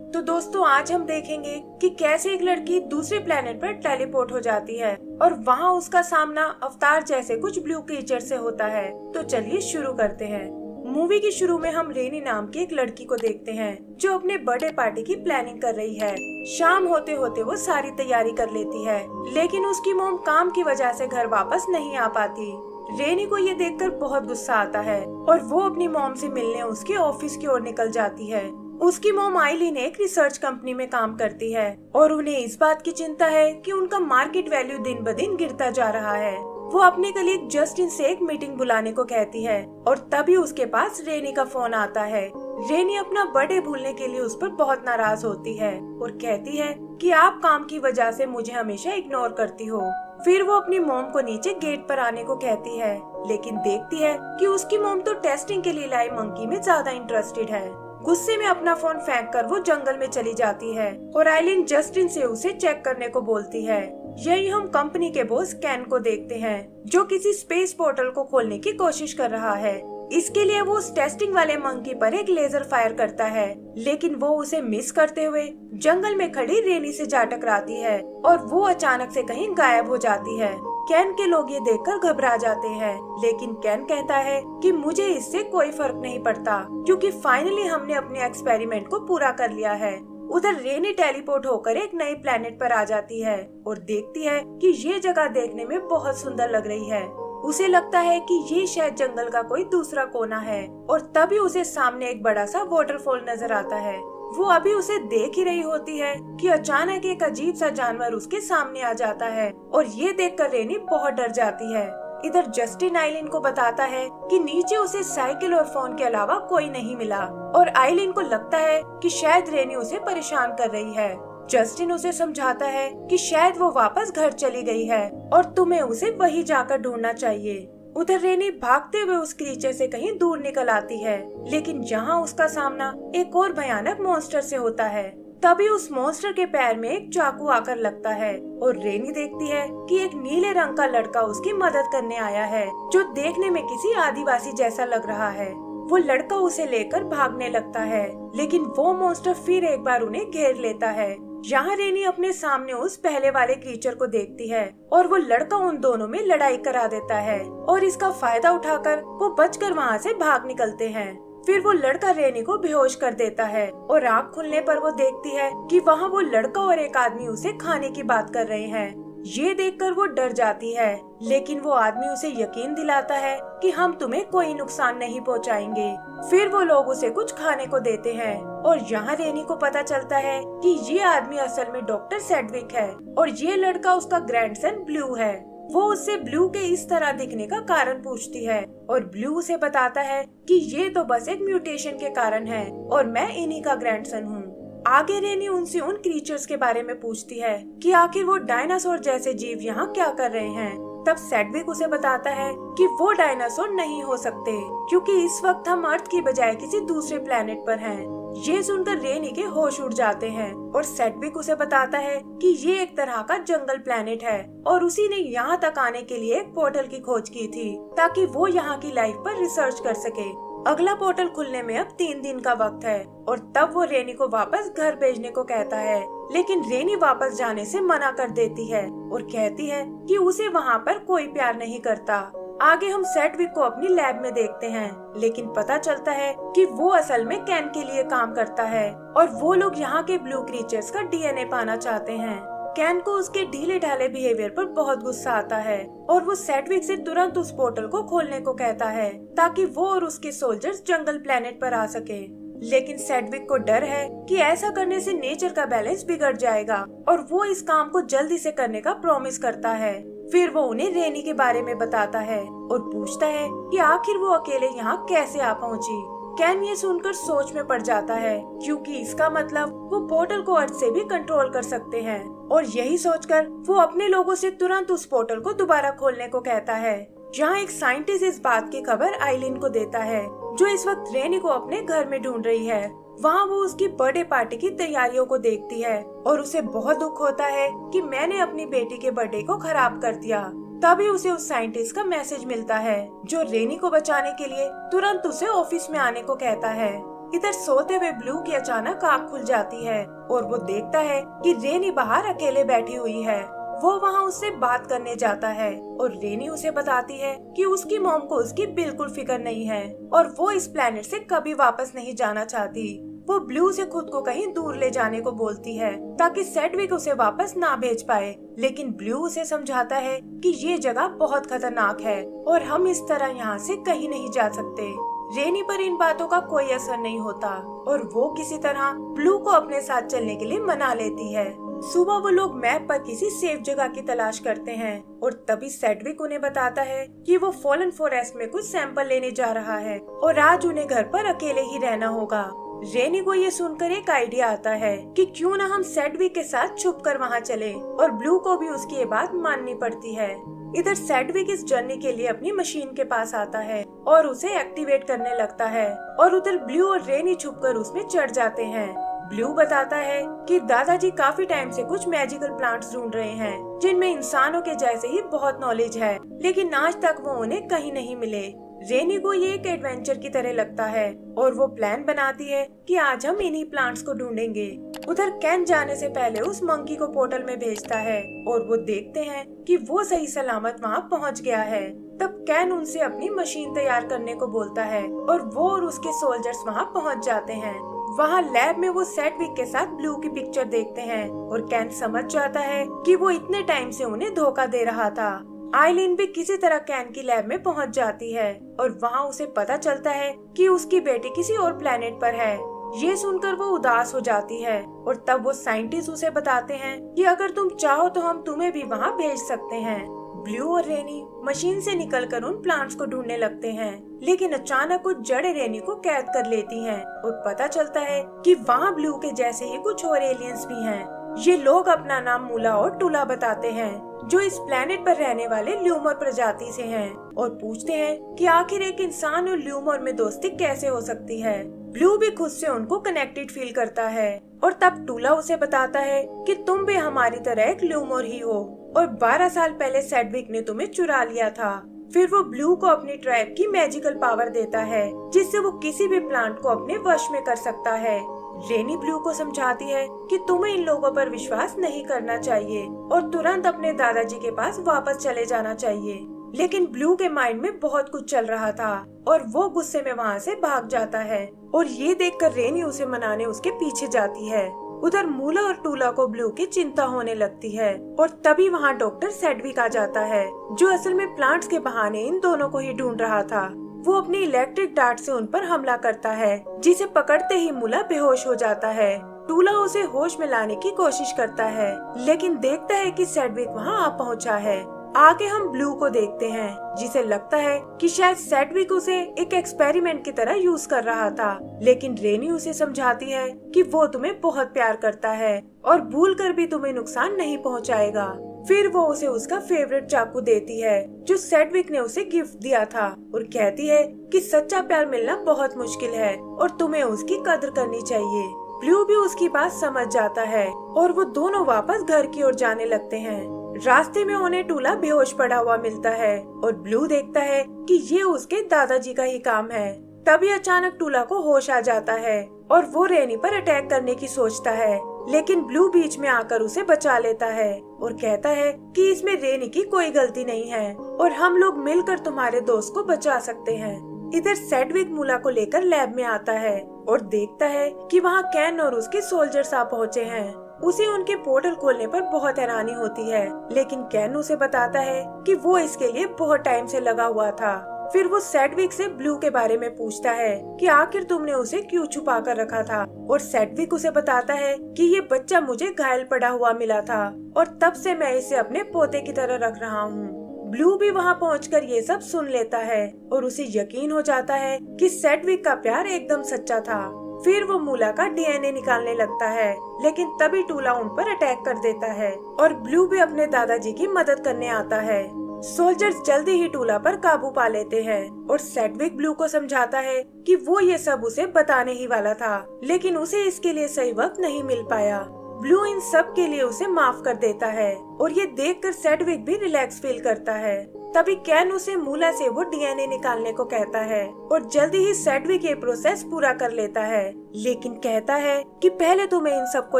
तो दोस्तों आज हम देखेंगे कि कैसे एक लड़की दूसरे प्लेनेट पर टेलीपोर्ट हो जाती है और वहाँ उसका सामना अवतार जैसे कुछ ब्लू क्रीचर से होता है। तो चलिए शुरू करते हैं। मूवी की शुरू में हम रेनी नाम की एक लड़की को देखते हैं जो अपने बर्थडे पार्टी की प्लानिंग कर रही है। शाम होते होते वो सारी तैयारी कर लेती है, लेकिन उसकी मॉम काम की वजह से घर वापस नहीं आ पाती। रेनी को ये देखकर बहुत गुस्सा आता है और वो अपनी मॉम से मिलने उसके ऑफिस की ओर निकल जाती है। उसकी मॉम आइलिन एक रिसर्च कंपनी में काम करती है और उन्हें इस बात की चिंता है कि उनका मार्केट वैल्यू दिन ब दिन गिरता जा रहा है। वो अपने कलीग जस्टिन से एक मीटिंग बुलाने को कहती है और तभी उसके पास रेनी का फोन आता है। रेनी अपना बर्थडे भूलने के लिए उस पर बहुत नाराज होती है और कहती है कि आप काम की वजह से मुझे हमेशा इग्नोर करती हो। फिर वो अपनी मॉम को नीचे गेट पर आने को कहती है, लेकिन देखती है कि उसकी मॉम तो टेस्टिंग के लिए लाई मंकी में ज्यादा इंटरेस्टेड है। गुस्से में अपना फोन फेंक कर वो जंगल में चली जाती है और आइलिन जस्टिन से उसे चेक करने को बोलती है। यही हम कंपनी के बॉस कैन को देखते हैं जो किसी स्पेस पोर्टल को खोलने की कोशिश कर रहा है। इसके लिए वो उस टेस्टिंग वाले मंकी पर एक लेजर फायर करता है, लेकिन वो उसे मिस करते हुए जंगल में खड़ी रेनी से जा टकराती है और वो अचानक से कहीं गायब हो जाती है। कैन के लोग ये देखकर घबरा जाते हैं, लेकिन कैन कहता है कि मुझे इससे कोई फर्क नहीं पड़ता क्योंकि फाइनली हमने अपने एक्सपेरिमेंट को पूरा कर लिया है। उधर रेनी टेलीपोर्ट होकर एक नए प्लेनेट पर आ जाती है और देखती है कि ये जगह देखने में बहुत सुंदर लग रही है। उसे लगता है कि ये शायद जंगल का कोई दूसरा कोना है और तभी उसे सामने एक बड़ा सा वाटरफॉल नजर आता है। वो अभी उसे देख ही रही होती है कि अचानक एक अजीब सा जानवर उसके सामने आ जाता है और ये देखकर रेनी बहुत डर जाती है। इधर जस्टिन आइलिन को बताता है कि नीचे उसे साइकिल और फोन के अलावा कोई नहीं मिला और आइलिन को लगता है कि शायद रेनी उसे परेशान कर रही है। जस्टिन उसे समझाता है कि शायद वो वापस घर चली गई है और तुम्हें उसे वहीं जाकर ढूंढना चाहिए। उधर रेनी भागते हुए उस क्रीचर से कहीं दूर निकल आती है, लेकिन यहाँ उसका सामना एक और भयानक मॉन्स्टर से होता है। तभी उस मॉन्स्टर के पैर में एक चाकू आकर लगता है और रेनी देखती है कि एक नीले रंग का लड़का उसकी मदद करने आया है जो देखने में किसी आदिवासी जैसा लग रहा है। वो लड़का उसे लेकर भागने लगता है, लेकिन वो मॉन्स्टर फिर एक बार उन्हें घेर लेता है। यहाँ रेनी अपने सामने उस पहले वाले क्रीचर को देखती है और वो लड़का उन दोनों में लड़ाई करा देता है और इसका फायदा उठाकर वो बचकर वहाँ से भाग निकलते हैं। फिर वो लड़का रेनी को बेहोश कर देता है और आँख खुलने पर वो देखती है कि वहाँ वो लड़का और एक आदमी उसे खाने की बात कर रहे हैं। ये देखकर वो डर जाती है, लेकिन वो आदमी उसे यकीन दिलाता है कि हम तुम्हें कोई नुकसान नहीं पहुंचाएंगे। फिर वो लोग उसे कुछ खाने को देते हैं और यहाँ रेनी को पता चलता है कि ये आदमी असल में डॉक्टर सेडविक है और ये लड़का उसका ग्रैंडसन ब्लू है। वो उससे ब्लू के इस तरह दिखने का कारण पूछती है और ब्लू उसे बताता है कि ये तो बस एक म्यूटेशन के कारण है और मैं इन्हीं का ग्रैंडसन हूँ। आगे रेनी उनसे उन क्रीचर्स के बारे में पूछती है कि आखिर वो डायनासोर जैसे जीव यहाँ क्या कर रहे हैं। तब सेडविक उसे बताता है कि वो डायनासोर नहीं हो सकते क्योंकि इस वक्त हम अर्थ की बजाय किसी दूसरे प्लेनेट पर हैं। ये सुनकर रेनी के होश उड़ जाते हैं और सेडविक उसे बताता है कि ये एक तरह का जंगल प्लेनेट है और उसी ने यहाँ तक आने के लिए एक पोर्टल की खोज की थी ताकि वो यहाँ की लाइफ पर रिसर्च कर सके। अगला पोर्टल खुलने में अब 3 दिन का वक्त है और तब वो रेनी को वापस घर भेजने को कहता है, लेकिन रेनी वापस जाने से मना कर देती है और कहती है कि उसे वहाँ पर कोई प्यार नहीं करता। आगे हम सेडविक को अपनी लैब में देखते हैं, लेकिन पता चलता है कि वो असल में कैन के लिए काम करता है और वो लोग यहाँ के ब्लू क्रीचर्स का डीएनए पाना चाहते हैं। कैन को उसके ढीले ढाले बिहेवियर पर बहुत गुस्सा आता है और वो सेडविक से तुरंत उस पोर्टल को खोलने को कहता है ताकि वो और उसके सोल्जर्स जंगल प्लेनेट पर आ सके। लेकिन सेडविक को डर है कि ऐसा करने से नेचर का बैलेंस बिगड़ जाएगा और वो इस काम को जल्दी से करने का प्रॉमिस करता है। फिर वो उन्हें रेनी के बारे में बताता है और पूछता है कि आखिर वो अकेले यहाँ कैसे आ पहुँची। कैन ये सुनकर सोच में पड़ जाता है क्योंकि इसका मतलब वो पोर्टल को अर्थ से भी कंट्रोल कर सकते हैं और यही सोचकर वो अपने लोगों से तुरंत उस पोर्टल को दोबारा खोलने को कहता है। जहाँ एक साइंटिस्ट इस बात की खबर आइलिन को देता है जो इस वक्त रेनी को अपने घर में ढूंढ रही है। वहाँ वो उसकी बर्थडे पार्टी की तैयारियों को देखती है और उसे बहुत दुख होता है कि मैंने अपनी बेटी के बर्थडे को खराब कर दिया। तभी उसे उस साइंटिस्ट का मैसेज मिलता है जो रेनी को बचाने के लिए तुरंत उसे ऑफिस में आने को कहता है। इधर सोते हुए ब्लू की अचानक आँख खुल जाती है और वो देखता है कि रेनी बाहर अकेले बैठी हुई है। वो वहाँ उससे बात करने जाता है और रेनी उसे बताती है कि उसकी मॉम को उसकी बिल्कुल फिक्र नहीं है और वो इस प्लेनेट से कभी वापस नहीं जाना चाहती। वो ब्लू से खुद को कहीं दूर ले जाने को बोलती है ताकि सेडविक उसे वापस ना भेज पाए, लेकिन ब्लू उसे समझाता है कि ये जगह बहुत खतरनाक है और हम इस तरह यहाँ से कहीं नहीं जा सकते। रेनी पर इन बातों का कोई असर नहीं होता और वो किसी तरह ब्लू को अपने साथ चलने के लिए मना लेती है। सुबह वो लोग मैप पर किसी सेफ जगह की तलाश करते हैं और तभी सेडविक उन्हें बताता है कि वो फॉलन फॉरेस्ट में कुछ सैंपल लेने जा रहा है और आज उन्हें घर पर अकेले ही रहना होगा। रेनी को ये सुनकर एक आइडिया आता है कि क्यों ना हम सेडविक के साथ छुपकर वहाँ चले और ब्लू को भी उसकी ये बात माननी पड़ती है। इधर सेडविक इस जर्नी के लिए अपनी मशीन के पास आता है और उसे एक्टिवेट करने लगता है और उधर ब्लू और रेनी छुपकर उसमें चढ़ जाते हैं। ब्लू बताता है कि दादाजी काफी टाइम से कुछ मैजिकल प्लांट्स ढूंढ रहे हैं जिनमें इंसानों के जैसे ही बहुत नॉलेज है, लेकिन आज तक वो उन्हें कहीं नहीं मिले। रेनी को ये एक एडवेंचर की तरह लगता है और वो प्लान बनाती है कि आज हम इन्हीं प्लांट्स को ढूंढेंगे। उधर कैन जाने से पहले उस मंकी को पोर्टल में भेजता है और वो देखते हैं कि वो सही सलामत वहाँ पहुँच गया है। तब कैन उनसे अपनी मशीन तैयार करने को बोलता है और वो और उसके सोल्जर्स वहाँ पहुँच जाते हैं। वहाँ लैब में वो सेडविक के साथ ब्लू की पिक्चर देखते हैं और कैन समझ जाता है कि वो इतने टाइम से उन्हें धोखा दे रहा था। आइलिन भी किसी तरह कैन की लैब में पहुंच जाती है और वहां उसे पता चलता है कि उसकी बेटी किसी और प्लेनेट पर है। ये सुनकर वो उदास हो जाती है और तब वो साइंटिस्ट उसे बताते हैं कि अगर तुम चाहो तो हम तुम्हें भी वहां भेज सकते हैं। ब्लू और रेनी मशीन से निकलकर उन प्लांट्स को ढूंढने लगते हैं, लेकिन अचानक कुछ जड़ें रेनी को कैद कर लेती हैं और पता चलता है कि वहाँ ब्लू के जैसे ही कुछ और एलियंस भी हैं। ये लोग अपना नाम मूला और टूला बताते हैं जो इस प्लेनेट पर रहने वाले ल्यूमर प्रजाति से हैं और पूछते हैं कि आखिर एक इंसान और ल्यूमर में दोस्ती कैसे हो सकती है। ब्लू भी खुद से उनको कनेक्टेड फील करता है और तब टूला उसे बताता है कि तुम भी हमारी तरह एक ल्यूमर ही हो और 12 साल पहले सेडविक ने तुम्हें चुरा लिया था। फिर वो ब्लू को अपनी ट्राइब की मैजिकल पावर देता है जिससे वो किसी भी प्लांट को अपने वश में कर सकता है। रेनी ब्लू को समझाती है कि तुम्हें इन लोगों पर विश्वास नहीं करना चाहिए और तुरंत अपने दादाजी के पास वापस चले जाना चाहिए, लेकिन ब्लू के माइंड में बहुत कुछ चल रहा था और वो गुस्से में वहाँ से भाग जाता है और ये देखकर रेनी उसे मनाने उसके पीछे जाती है। उधर मूला और टूला को ब्लू की चिंता होने लगती है और तभी वहाँ डॉक्टर सेडविक आ जाता है जो असल में प्लांट्स के बहाने इन दोनों को ही ढूंढ रहा था। वो अपनी इलेक्ट्रिक डार्ट से उन पर हमला करता है जिसे पकड़ते ही मूला बेहोश हो जाता है। टूला उसे होश में लाने की कोशिश करता है लेकिन देखता है कि सेडविक वहाँ आ पहुँचा है। आगे हम ब्लू को देखते हैं जिसे लगता है कि शायद सेडविक उसे एक एक्सपेरिमेंट की तरह यूज कर रहा था, लेकिन रेनी उसे समझाती है कि वो तुम्हें बहुत प्यार करता है और भूल कर भी तुम्हें नुकसान नहीं पहुंचाएगा। फिर वो उसे उसका फेवरेट चाकू देती है जो सेडविक ने उसे गिफ्ट दिया था और कहती है कि सच्चा प्यार मिलना बहुत मुश्किल है और तुम्हें उसकी कदर करनी चाहिए। ब्लू भी उसकी बात समझ जाता है और वो दोनों वापस घर की ओर जाने लगते हैं। रास्ते में उन्हें टूला बेहोश पड़ा हुआ मिलता है और ब्लू देखता है कि ये उसके दादाजी का ही काम है। तभी अचानक टूला को होश आ जाता है और वो रेनी पर अटैक करने की सोचता है, लेकिन ब्लू बीच में आकर उसे बचा लेता है और कहता है कि इसमें रेनी की कोई गलती नहीं है और हम लोग मिलकर तुम्हारे दोस्त को बचा सकते हैं। इधर सेडविक मूला को लेकर लैब में आता है और देखता है कि वहाँ कैन और उसके सोल्जर्स आ पहुँचे हैं। उसे उनके पोर्टल खोलने पर बहुत हैरानी होती है, लेकिन कैन उसे बताता है कि वो इसके लिए बहुत टाइम से लगा हुआ था। फिर वो सेडविक से ब्लू के बारे में पूछता है कि आखिर तुमने उसे क्यों छुपा कर रखा था और सेडविक उसे बताता है कि ये बच्चा मुझे घायल पड़ा हुआ मिला था और तब से मैं इसे अपने पोते की तरह रख रहा हूँ। ब्लू भी वहाँ पहुंचकर ये सब सुन लेता है और उसे यकीन हो जाता है कि सेडविक का प्यार एकदम सच्चा था। फिर वो मूला का डीएनए निकालने लगता है, लेकिन तभी टूला उन पर अटैक कर देता है और ब्लू भी अपने दादाजी की मदद करने आता है। सोल्जर्स जल्दी ही टूला पर काबू पा लेते हैं और सेडविक ब्लू को समझाता है कि वो ये सब उसे बताने ही वाला था, लेकिन उसे इसके लिए सही वक्त नहीं मिल पाया। ब्लू इन सब के लिए उसे माफ कर देता है और ये देखकर सेडविक भी रिलैक्स फील करता है। तभी कैन उसे मूला से वो डीएनए निकालने को कहता है और जल्दी ही सेडविक ये प्रोसेस पूरा कर लेता है, लेकिन कहता है कि पहले तुम्हें इन सबको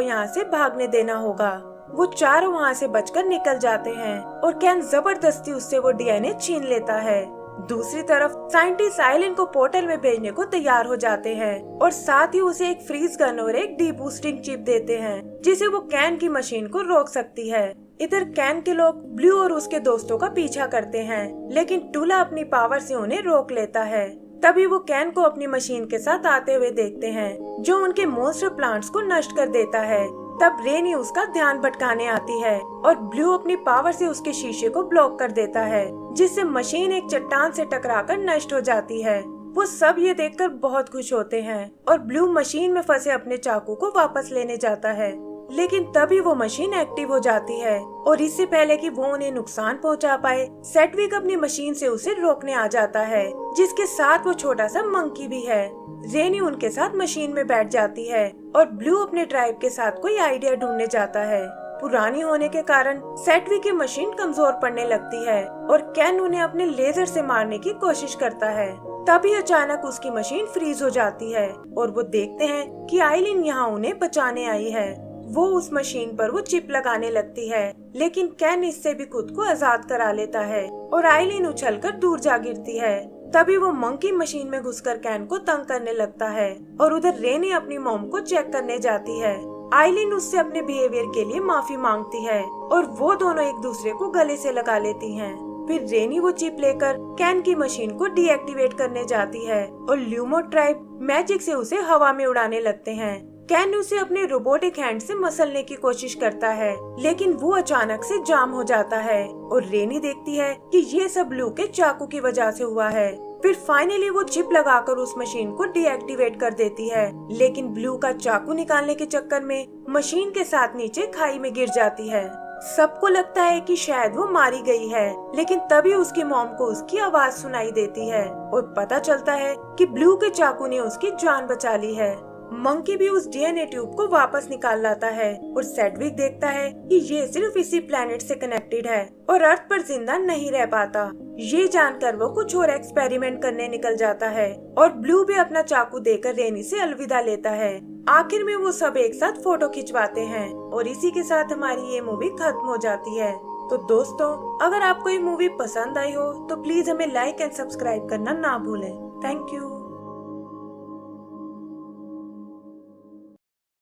यहाँ से भागने देना होगा। वो चारों वहाँ से बचकर निकल जाते हैं और कैन जबरदस्ती उससे वो डीएनए छीन लेता है। दूसरी तरफ साइंटिस्ट आइलैंड को पोर्टल में भेजने को तैयार हो जाते हैं और साथ ही उसे एक फ्रीज गन और एक डीबूस्टिंग चिप देते हैं जिसे वो कैन की मशीन को रोक सकती है। इधर कैन के लोग ब्लू और उसके दोस्तों का पीछा करते हैं, लेकिन टूला अपनी पावर से उन्हें रोक लेता है। तभी वो कैन को अपनी मशीन के साथ आते हुए देखते हैं जो उनके मॉन्स्टर प्लांट्स को नष्ट कर देता है। तब रेनी उसका ध्यान भटकाने आती है और ब्लू अपनी पावर से उसके शीशे को ब्लॉक कर देता है, जिससे मशीन एक चट्टान से टकराकर नष्ट हो जाती है। वो सब ये देखकर बहुत खुश होते हैं और ब्लू मशीन में फंसे अपने चाकू को वापस लेने जाता है, लेकिन तभी वो मशीन एक्टिव हो जाती है और इससे पहले कि वो उन्हें नुकसान पहुंचा पाए, सेडविक अपनी मशीन से उसे रोकने आ जाता है, जिसके साथ वो छोटा सा मंकी भी है। रेनी उनके साथ मशीन में बैठ जाती है और ब्लू अपने ट्राइब के साथ कोई आइडिया ढूंढने जाता है। पुरानी होने के कारण सेडविक की मशीन कमजोर पड़ने लगती है और कैन उन्हें अपने लेजर से मारने की कोशिश करता है। तभी अचानक उसकी मशीन फ्रीज हो जाती है और वो देखते हैं कि आइलिन यहाँ उन्हें बचाने आई है। वो उस मशीन पर वो चिप लगाने लगती है, लेकिन कैन इससे भी खुद को आजाद करा लेता है और आइलिन उछलकर दूर जा गिरती है। तभी वो मंकी मशीन में घुसकर कैन को तंग करने लगता है और उधर रेनी अपनी मॉम को चेक करने जाती है। आइलिन उससे अपने बिहेवियर के लिए माफी मांगती है और वो दोनों एक दूसरे को गले से लगा लेती हैं। फिर रेनी वो चिप लेकर कैन की मशीन को डीएक्टिवेट करने जाती है और ल्यूमो ट्राइब मैजिक से उसे हवा में उड़ाने लगते हैं। कैन उसे अपने रोबोटिक हैंड से मसलने की कोशिश करता है, लेकिन वो अचानक से जाम हो जाता है और रेनी देखती है कि ये सब ब्लू के चाकू की वजह से हुआ है। फिर फाइनली वो चिप लगाकर उस मशीन को डीएक्टिवेट कर देती है, लेकिन ब्लू का चाकू निकालने के चक्कर में मशीन के साथ नीचे खाई में गिर जाती है। सबको लगता है कि शायद वो मारी गई है, लेकिन तभी उसकी मॉम को उसकी आवाज सुनाई देती है और पता चलता है कि ब्लू के चाकू ने उसकी जान बचा ली है। मंकी भी उस डीएनए ट्यूब को वापस निकाल लाता है और सेडविक देखता है कि ये सिर्फ इसी प्लेनेट से कनेक्टेड है और अर्थ पर जिंदा नहीं रह पाता। ये जानकर वो कुछ और एक्सपेरिमेंट करने निकल जाता है और ब्लू भी अपना चाकू देकर रेनी से अलविदा लेता है। आखिर में वो सब एक साथ फोटो खिंचवाते हैं और इसी के साथ हमारी ये मूवी खत्म हो जाती है। तो दोस्तों, अगर आपको ये मूवी पसंद आई हो तो प्लीज हमें लाइक एंड सब्सक्राइब करना ना भूलें। Thank you.